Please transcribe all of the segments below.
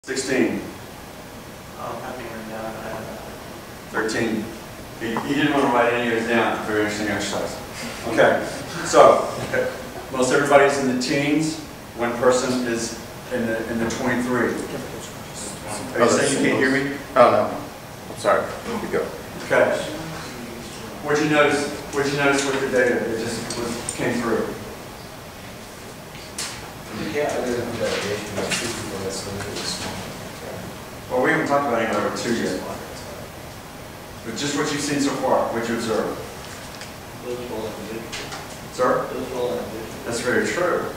16. Oh, nothing written down. 13. He didn't want to write any of it down. Very interesting exercise. Okay, so most everybody's in the teens. One person is in the 23. Are you saying you can't hear me? Oh no. I'm sorry. Here we go. Okay. What'd you notice? What'd you notice with the data? It just came through. Well, we haven't talked about any number 2 yet. But just what you've seen so far, what you observe. Sir? That's very true.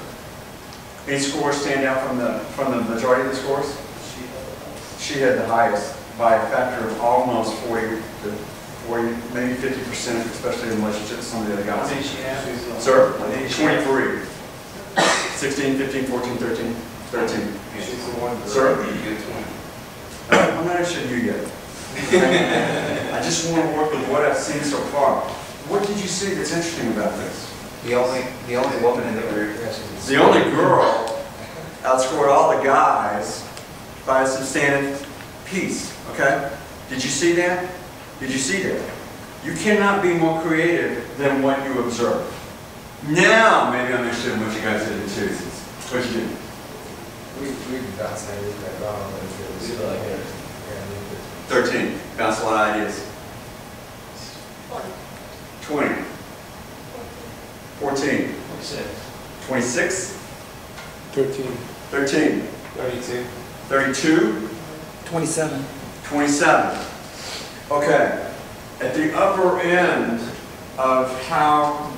Any scores stand out from the majority of the scores? She had the highest by a factor of almost 40 to 40, maybe 50%, especially in relationship to some of the other guys. What did she have? Sir? 23. 16, 15, 14, 13, 13. Sir? I'm not interested in you yet. I just want to work with what I've seen so far. What did you see that's interesting about this? The only woman in the group. The only girl outscored all the guys by a substantive piece. Okay? Did you see that? Did you see that? You cannot be more creative than what you observe. Now, maybe I'm interested in what you guys did too. What you did? We bounced ideas back on. 13. Bounce a lot of ideas. 20. 14. 26. 13. 13. 32. 32. 27. 27. Okay. At the upper end of how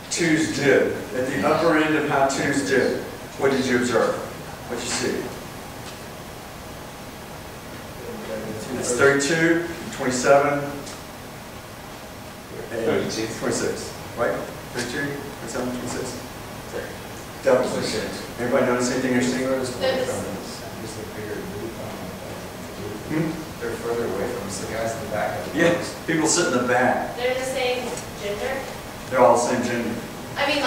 twos did, what did you observe? What did you see? It's 32, 27, and 26, right? 32, 27, 26. Double 26. Everybody notice anything interesting? They're further away from us. The guys in the back. Yeah, people sit in the back. They're the same gender? They're all the same gender. I mean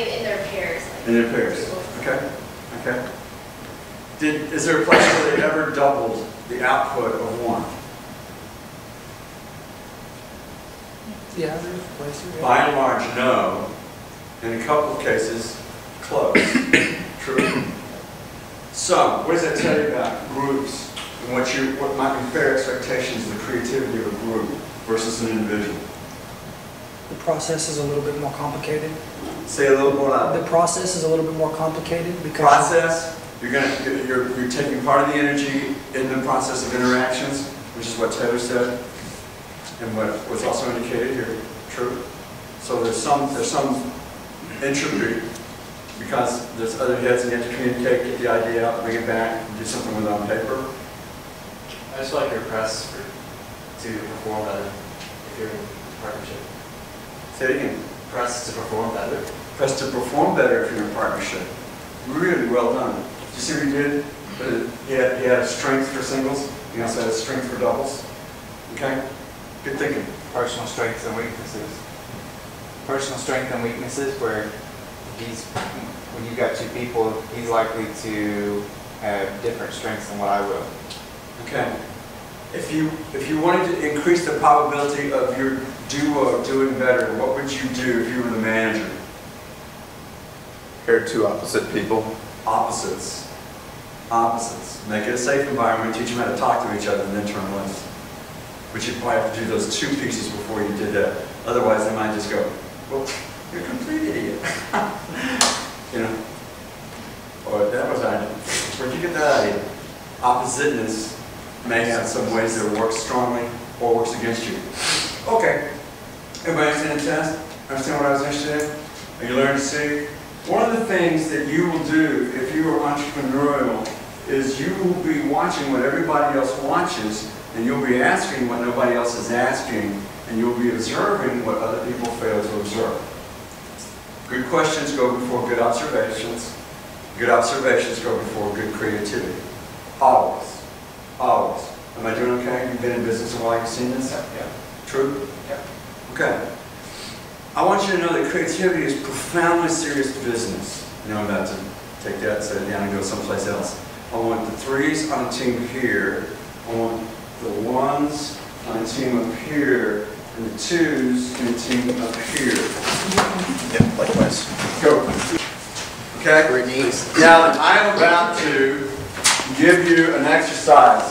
in their pairs. In their pairs. Okay. Okay. Is there a place where they ever doubled the output of one? Yeah, there's places. Yeah. By and large, no. In a couple of cases, close. True. So, what does that tell you about groups and what might be fair expectations of the creativity of a group versus an individual? The process is a little bit more complicated. Say a little more loud. The process is a little bit more complicated because Process. You're taking part of the energy in the process of interactions, which is what Taylor said, and what was also indicated here. True. So there's some entropy because there's other heads and you have to communicate, get the idea out, bring it back, and do something with it on paper. I just like your press to perform better if you're in partnership. Say it again. Press to perform better. Press to perform better if you're in a partnership. Really well done. Did you see what he did? He had a strength for singles. He also had a strength for doubles. Okay? Good thinking. Personal strengths and weaknesses. Personal strength and weaknesses where when you've got two people, he's likely to have different strengths than what I will. Okay. If you wanted to increase the probability of your duo doing better, what would you do if you were the manager? Pair two opposite people. Opposites. Opposites. Make it a safe environment, teach them how to talk to each other, and then turn left. But you'd probably have to do those two pieces before you did that. Otherwise, they might just go, well, you're a complete idiot. You know? Or that was idea. Where'd you get that idea? Oppositeness may have some ways that it works strongly or works against you. Okay. Everybody understand the test? Understand what I was interested in? Are you learning to see? One of the things that you will do if you are entrepreneurial is you will be watching what everybody else watches, and you'll be asking what nobody else is asking, and you'll be observing what other people fail to observe. Good questions go before good observations. Good observations go before good creativity. Always. Always. Am I doing okay? You've been in business a while, you've seen this? Yeah. True? Yeah. Okay. I want you to know that creativity is profoundly serious business. You know, I'm about to take that, set it down, and go someplace else. I want the 3s on a team here. I want the 1s on a team up here, and the 2s in a team up here. Yep, likewise. Go. Okay? Brittany. Now, I am about to give you an exercise.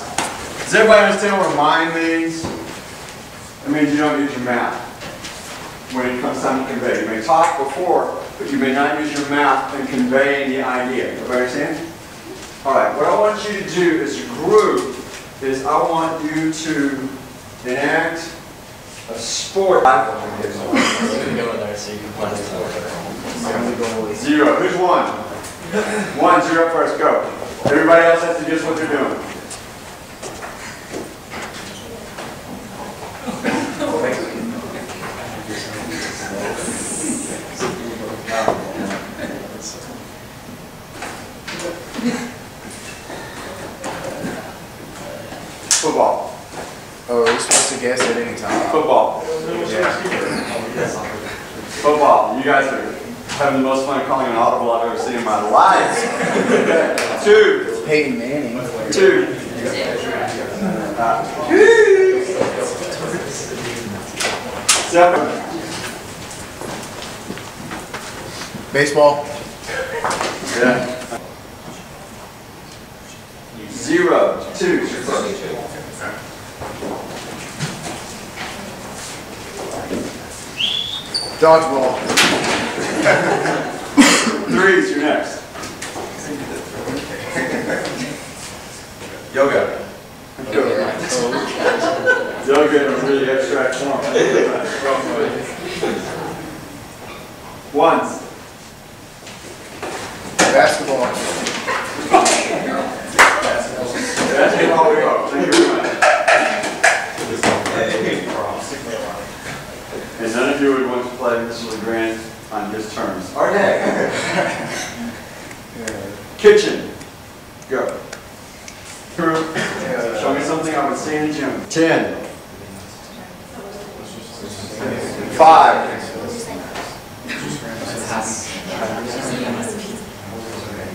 Does everybody understand what mind means? It means you don't use your mouth when it comes time to convey. You may talk before, but you may not use your mouth in conveying the idea. Everybody understand? All right, what I want you to do as a group is I want you to enact a sport. You can go in there so you can plan it. 0. Who's 1? 1, 0 first, go. Everybody else has to guess what they're doing. Football. Oh, are we supposed to guess at any time? Football. Yeah. Football. You guys are having the most fun calling an audible I've ever seen in my life. 2. Peyton Manning. 2. 7. Baseball. Yeah. 0. 2. Dodgeball. 3 is your next. Yoga. Yoga in a really abstract form. 1s. Basketball. Basketball we go. Thank you very much. And none of you would want to play Mr. LeGrand on his terms. Okay. Kitchen. Go. Show me something I would see in the gym. 10. 5.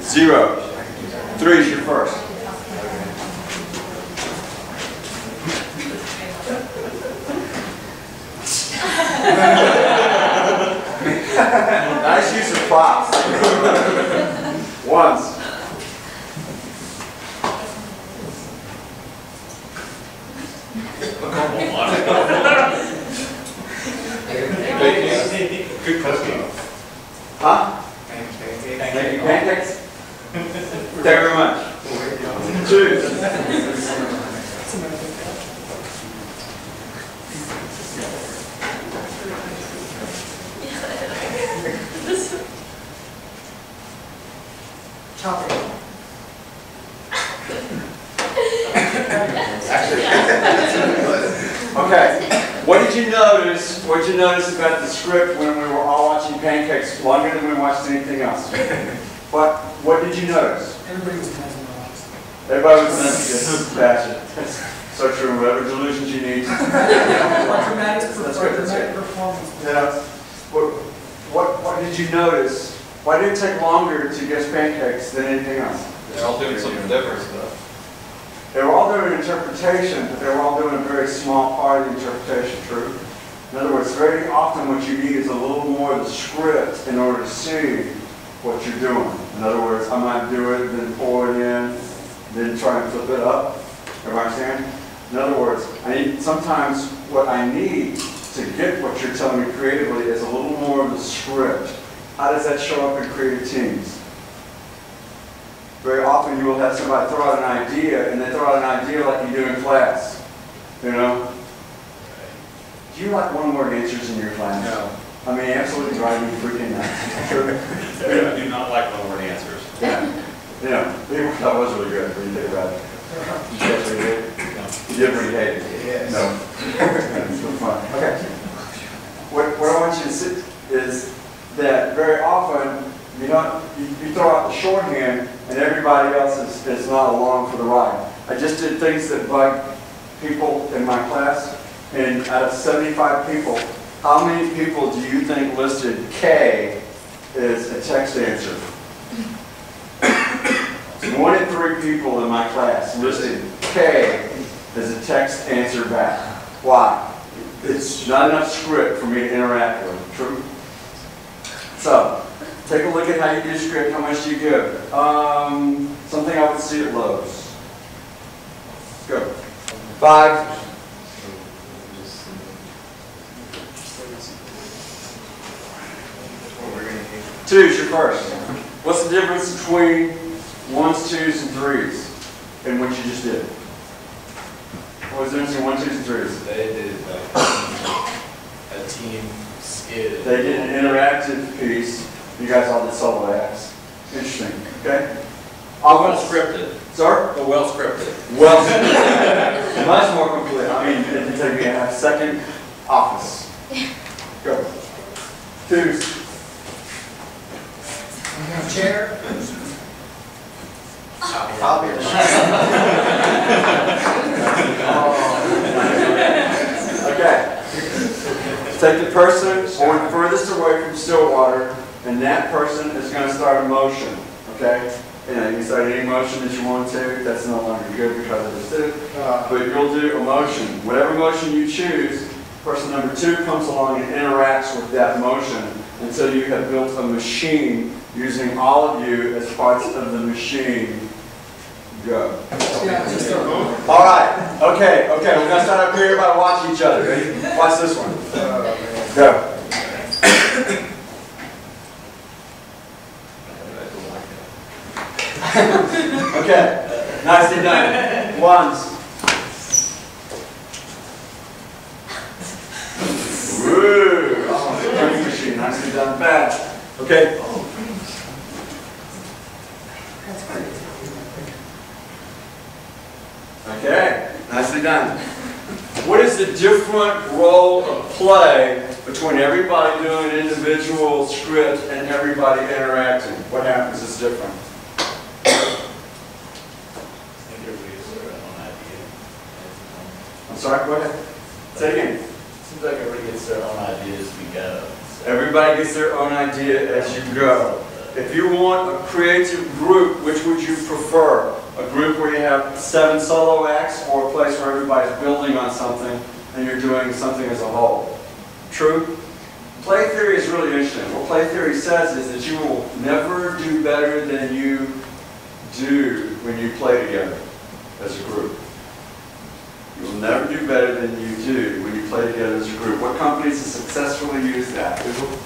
0. 3 is your first. Nice use of props. 1s. Good cooking. Huh? Making pancakes? Thank you very much. 2. Okay. What did you notice? What did you notice about the script when we were all watching Pancakes longer than we watched anything else? What did you notice? Everybody was mesmerized. Everybody was mesmerized. So true. Whatever delusions you need. Dramatic That's good. performance. Yeah. What did you notice? Why did it take longer to guess Pancakes than anything else? They're all doing something different stuff. They were all doing interpretation, but they were all doing a very small part of the interpretation, true? In other words, very often what you need is a little more of the script in order to see what you're doing. In other words, I might do it, then pour it in, then try and flip it up. Everybody understand? In other words, sometimes what I need to get what you're telling me creatively is a little more of the script. How does that show up in creative teams? Very often you will have somebody throw out an idea, and they throw out an idea like you do in class. You know? Do you like one-word answers in your class? No. I mean, absolutely driving me freaking nuts. I do not like one-word answers. Yeah. That was really good when you think about it. You guys really did? You did really hate it? Yes. No. It's so fun. Okay. What I want you to see is that very often, you throw out the shorthand and everybody else is not along for the ride. I just did things that bug people in my class, and out of 75 people, how many people do you think listed K as a text answer? 1 in 3 3 people in my class listed K as a text answer back. Why? It's not enough script for me to interact with. True? So, take a look at how you do script. How much do you give? Something I would see at Lowe's. Go. 5. Two's your first. What's the difference between 1s, 2s, and 3s in what you just did? What was the difference between 1s, 2s, and 3s? They did a team skit. They did an interactive piece. You guys all did solo acts. Interesting. Okay? Well scripted. Sir? But well scripted. Well, much more complete. I mean, it can take me a half-second. Office. Go. 2s. Chair. Copy. Okay. Take the person going furthest away from Stillwater, and that person is going to start a motion. Okay? You know, you can start any motion that you want to. That's no longer good because of the two. But you'll do a motion. Whatever motion you choose, person number 2 comes along and interacts with that motion until you have built a machine using all of you as parts of the machine. Go. All right. Okay. We're going to start up here by watching each other. Ready? Watch this one. Go. Okay. Nicely done. 1s. Woo. Oh, machine. Nicely done. Bad. Okay. Okay, nicely done. What is the different role of play between everybody doing an individual script and everybody interacting? What happens is different? I think everybody gets their own idea. I'm sorry, go ahead. Say it again. Seems like everybody gets their own idea as we go. Everybody gets their own idea as you go. If you want a creative group, which would you prefer? A group where you have 7 solo acts, or a place where everybody's building on something and you're doing something as a whole? True? Play theory is really interesting. What play theory says is that you will never do better than you do when you play together as a group. You will never do better than you do when you play together as a group. What companies have successfully used that? Google?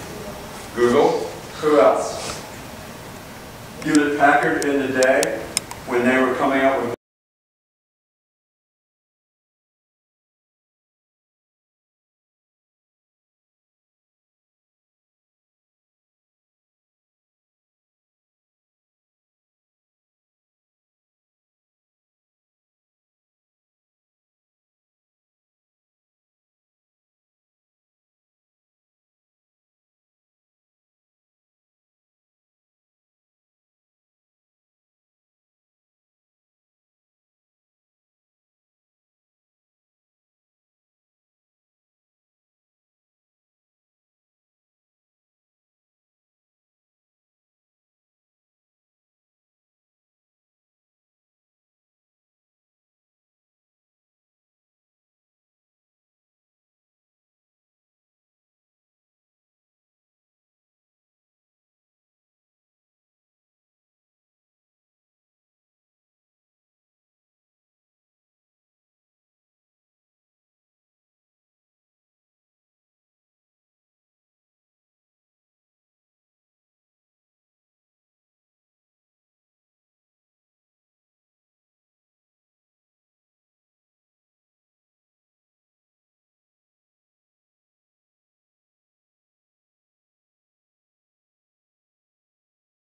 Google? Who else? Hewlett Packard in the day, when they were coming out with